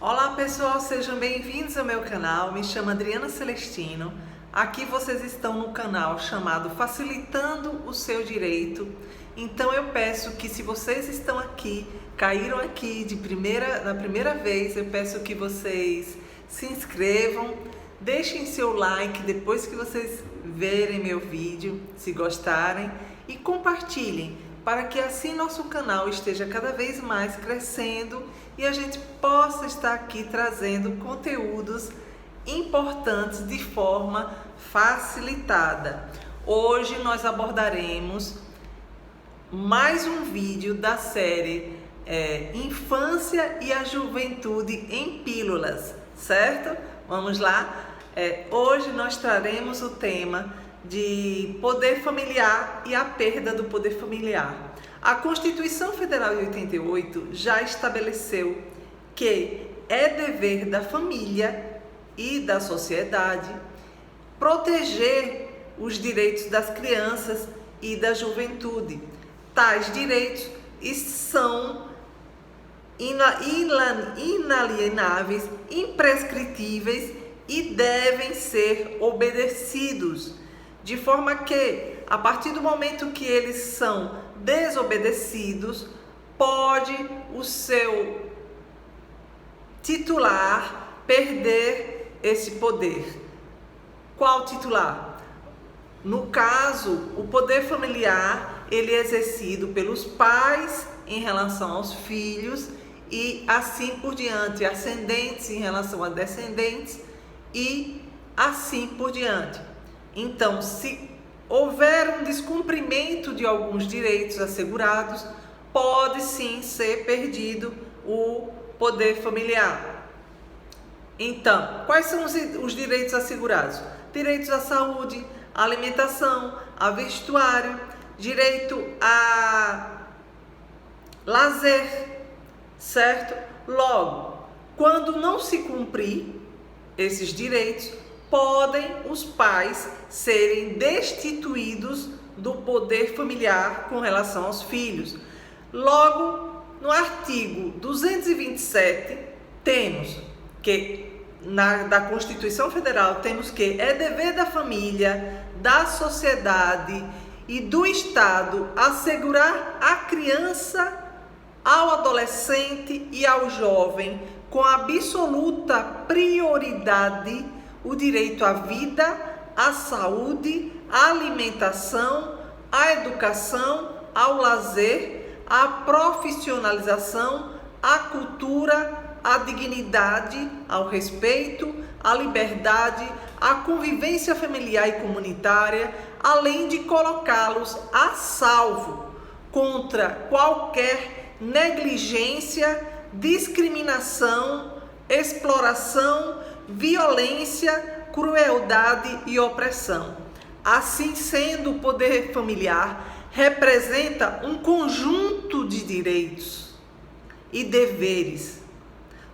Olá pessoal, sejam bem-vindos ao meu canal. Me chamo Adriana Celestino. Aqui vocês estão no canal chamado Facilitando o Seu Direito. Então eu peço que, se vocês estão aqui, caíram aqui na primeira vez, eu peço que vocês se inscrevam, deixem seu like depois que vocês verem meu vídeo, se gostarem, e compartilhem, para que assim nosso canal esteja cada vez mais crescendo e a gente possa estar aqui trazendo conteúdos importantes de forma facilitada. Hoje nós abordaremos mais um vídeo da série Infância e a Juventude em Pílulas, certo? Vamos lá? Hoje nós traremos o tema de poder familiar e a perda do poder familiar. A Constituição Federal de 88 já estabeleceu que é dever da família e da sociedade proteger os direitos das crianças e da juventude. Tais direitos são inalienáveis, imprescritíveis e devem ser obedecidos. De forma que, a partir do momento que eles são desobedecidos, pode o seu titular perder esse poder. Qual titular? No caso, o poder familiar, ele é exercido pelos pais em relação aos filhos e assim por diante, ascendentes em relação a descendentes e assim por diante. Então, se houver um descumprimento de alguns direitos assegurados, pode sim ser perdido o poder familiar. Então, quais são os direitos assegurados? Direitos à saúde, à alimentação, a vestuário, direito a lazer, certo? Logo, quando não se cumprir esses direitos, podem os pais serem destituídos do poder familiar com relação aos filhos. Logo, no artigo 227, temos que, da Constituição Federal, temos que é dever da família, da sociedade e do Estado assegurar à criança, ao adolescente e ao jovem, com absoluta prioridade, o direito à vida, à saúde, à alimentação, à educação, ao lazer, à profissionalização, à cultura, à dignidade, ao respeito, à liberdade, à convivência familiar e comunitária, além de colocá-los a salvo contra qualquer negligência, discriminação, exploração, violência, crueldade e opressão. Assim sendo, o poder familiar representa um conjunto de direitos e deveres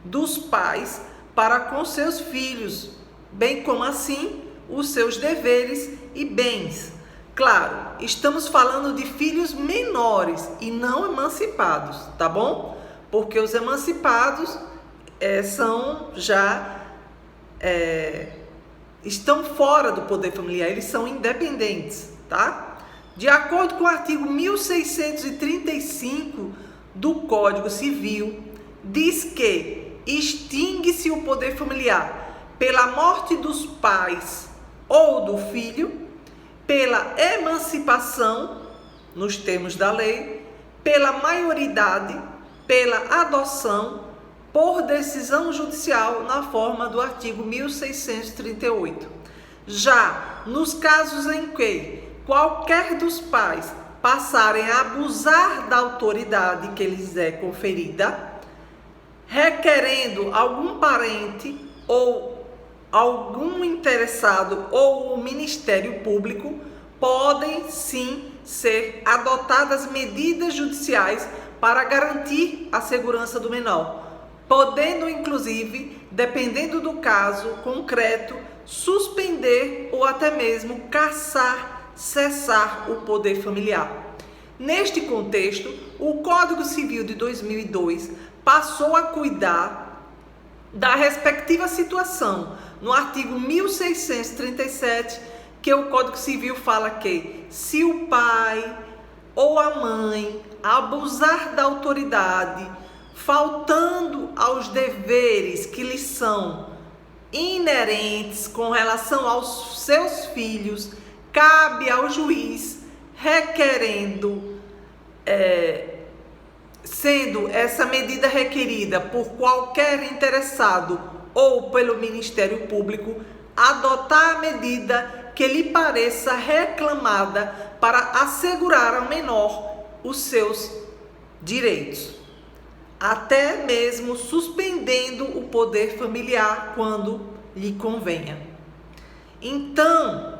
dos pais para com seus filhos, bem como assim os seus deveres e bens. Claro, estamos falando de filhos menores e não emancipados, tá bom? Porque os emancipados são já estão fora do poder familiar, eles são independentes, tá? De acordo com o artigo 1635 do Código Civil, diz que extingue-se o poder familiar pela morte dos pais ou do filho, pela emancipação, nos termos da lei, pela maioridade, pela adoção, por decisão judicial na forma do artigo 1638. Já nos casos em que qualquer dos pais passarem a abusar da autoridade que lhes é conferida, requerendo algum parente ou algum interessado ou o Ministério Público, podem sim ser adotadas medidas judiciais para garantir a segurança do menor, podendo inclusive, dependendo do caso concreto, suspender ou até mesmo cassar, cessar o poder familiar. Neste contexto, o Código Civil de 2002 passou a cuidar da respectiva situação. No artigo 1637, que o Código Civil fala que se o pai ou a mãe abusar da autoridade, faltando aos deveres que lhes são inerentes com relação aos seus filhos, cabe ao juiz, requerendo, sendo essa medida requerida por qualquer interessado ou pelo Ministério Público, adotar a medida que lhe pareça reclamada para assegurar ao menor os seus direitos, até mesmo suspendendo o poder familiar quando lhe convenha. Então,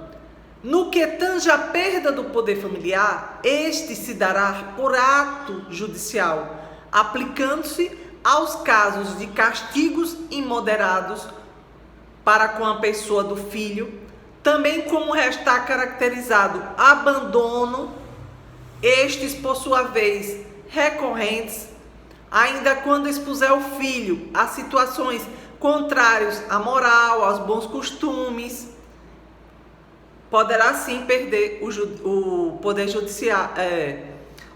no que tange a perda do poder familiar, este se dará por ato judicial, aplicando-se aos casos de castigos imoderados para com a pessoa do filho, também como está caracterizado abandono, estes por sua vez recorrentes, ainda quando expuser o filho a situações contrárias à moral, aos bons costumes, poderá sim perder o poder judicial,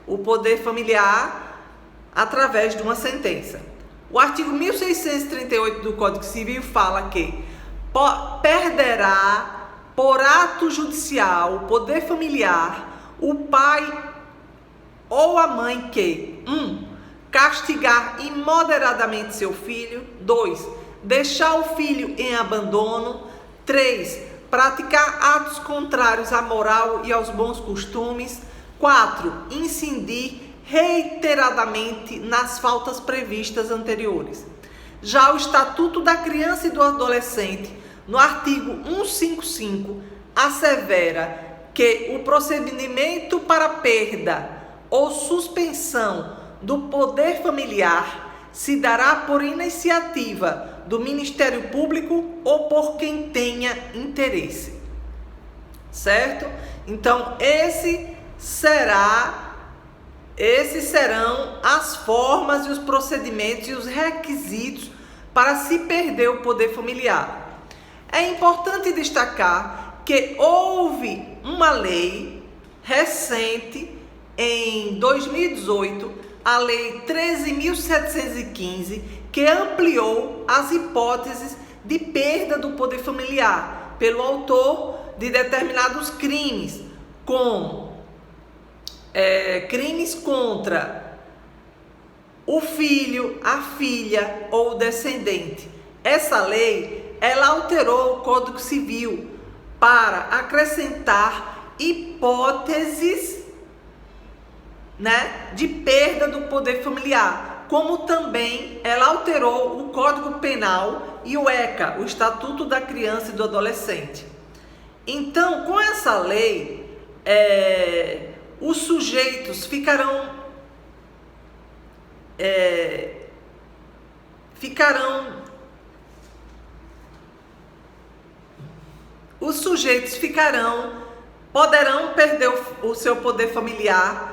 o poder familiar através de uma sentença. O artigo 1638 do Código Civil fala que perderá por ato judicial o poder familiar o pai ou a mãe que 1. Castigar imoderadamente seu filho. 2. Deixar o filho em abandono. 3. Praticar atos contrários à moral e aos bons costumes. 4. Incidir reiteradamente nas faltas previstas anteriores. Já o Estatuto da Criança e do Adolescente, no artigo 155, assevera que o procedimento para perda ou suspensão do poder familiar se dará por iniciativa do Ministério Público ou por quem tenha interesse. Certo? Então, esses serão as formas e os procedimentos e os requisitos para se perder o poder familiar. É importante destacar que houve uma lei recente, em 2018, a Lei 13.715, que ampliou as hipóteses de perda do poder familiar pelo autor de determinados crimes, como crimes contra o filho, a filha ou o descendente. Essa lei, ela alterou o Código Civil para acrescentar hipóteses, de perda do poder familiar, como também ela alterou o Código Penal e o ECA, o Estatuto da Criança e do Adolescente. Então, com essa lei, os sujeitos ficarão poderão perder o seu poder familiar,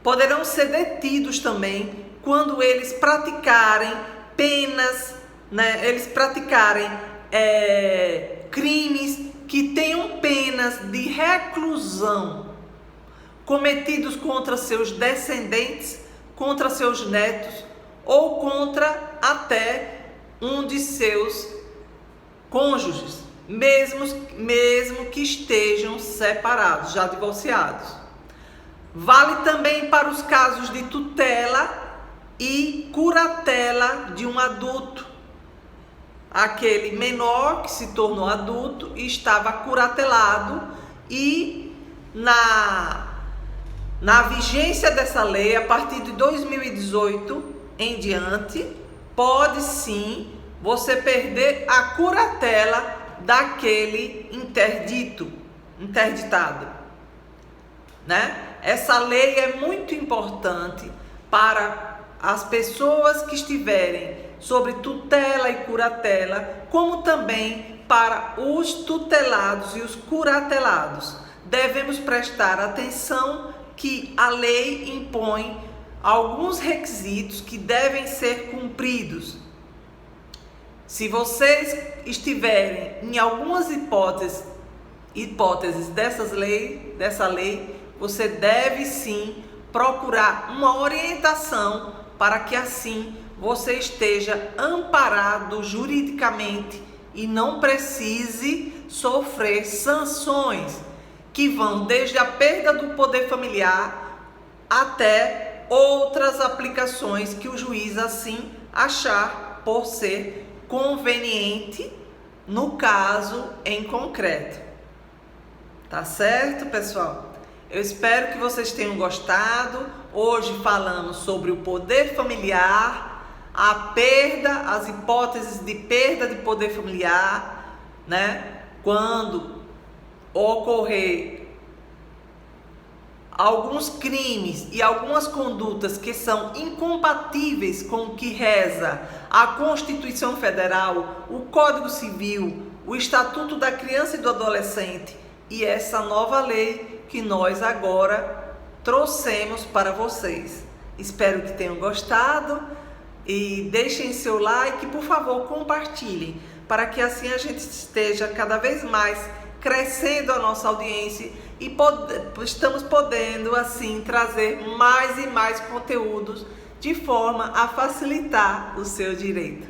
poderão ser detidos também quando eles praticarem penas, eles praticarem crimes que tenham penas de reclusão cometidos contra seus descendentes, contra seus netos ou contra até um de seus cônjuges, mesmo que estejam separados, já divorciados. Vale também para os casos de tutela e curatela de um adulto. Aquele menor que se tornou adulto e estava curatelado, e na vigência dessa lei, a partir de 2018 em diante, pode sim você perder a curatela daquele interditado, Essa lei é muito importante para as pessoas que estiverem sobre tutela e curatela, como também para os tutelados e os curatelados. Devemos prestar atenção que a lei impõe alguns requisitos que devem ser cumpridos. Se vocês estiverem em algumas hipóteses dessa lei, você deve sim procurar uma orientação para que assim você esteja amparado juridicamente e não precise sofrer sanções que vão desde a perda do poder familiar até outras aplicações que o juiz assim achar por ser conveniente no caso em concreto. Tá certo, pessoal? Eu espero que vocês tenham gostado. Hoje falamos sobre o poder familiar, as hipóteses de perda de poder familiar, né? Quando ocorrer alguns crimes e algumas condutas que são incompatíveis com o que reza a Constituição Federal, o Código Civil, o Estatuto da Criança e do Adolescente e essa nova lei que nós agora trouxemos para vocês. Espero que tenham gostado e deixem seu like, por favor, compartilhem, para que assim a gente esteja cada vez mais crescendo a nossa audiência e estamos podendo assim trazer mais e mais conteúdos de forma a facilitar o seu direito.